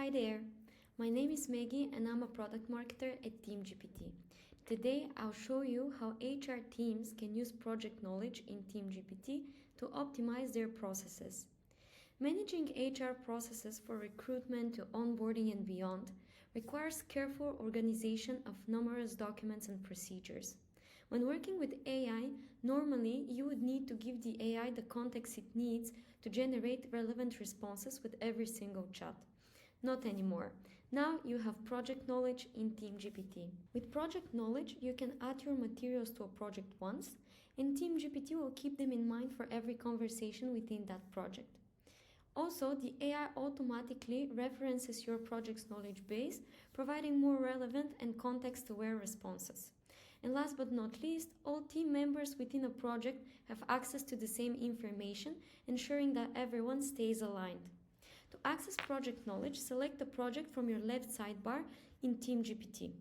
Hi there, my name is Maggie and I'm a product marketer at Team-GPT. Today I'll show you how HR teams can use project knowledge in Team-GPT to optimize their processes. Managing HR processes for recruitment to onboarding and beyond requires careful organization of numerous documents and procedures. When working with AI, normally you would need to give the AI the context it needs to generate relevant responses with every single chat. Not anymore. Now you have project knowledge in Team-GPT. With project knowledge, you can add your materials to a project once, and Team-GPT will keep them in mind for every conversation within that project. Also, the AI automatically references your project's knowledge base, providing more relevant and context-aware responses. And last but not least, all team members within a project have access to the same information, ensuring that everyone stays aligned. To access project knowledge, select the project from your left sidebar in Team-GPT.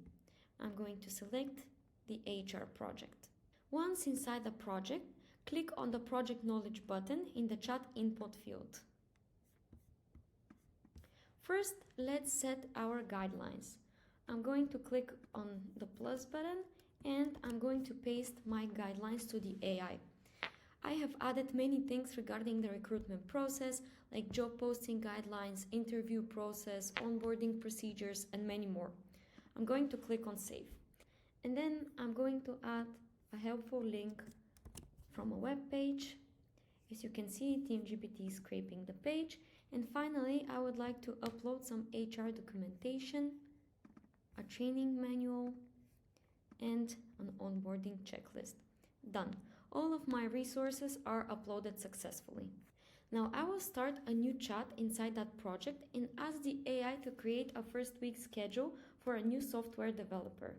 I'm going to select the HR project. Once inside the project, click on the Project Knowledge button in the Chat Input field. First, let's set our guidelines. I'm going to click on the plus button and I'm going to paste my guidelines to the AI. I have added many things regarding the recruitment process, like job posting guidelines, interview process, onboarding procedures, and many more. I'm going to click on Save. And then I'm going to add a helpful link from a web page. As you can see, Team-GPT is scraping the page. And finally, I would like to upload some HR documentation, a training manual, and an onboarding checklist. Done. All of my resources are uploaded successfully. Now I will start a new chat inside that project and ask the AI to create a first week schedule for a new software developer.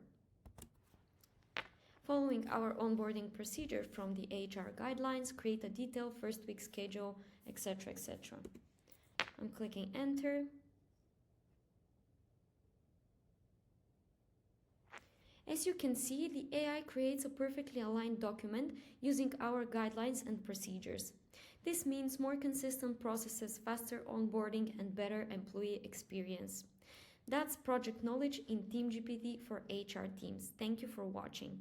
Following our onboarding procedure from the HR guidelines, create a detailed first week schedule, etc. etc. I'm clicking enter. As you can see, the AI creates a perfectly aligned document using our guidelines and procedures. This means more consistent processes, faster onboarding, and better employee experience. That's project knowledge in Team-GPT for HR teams. Thank you for watching.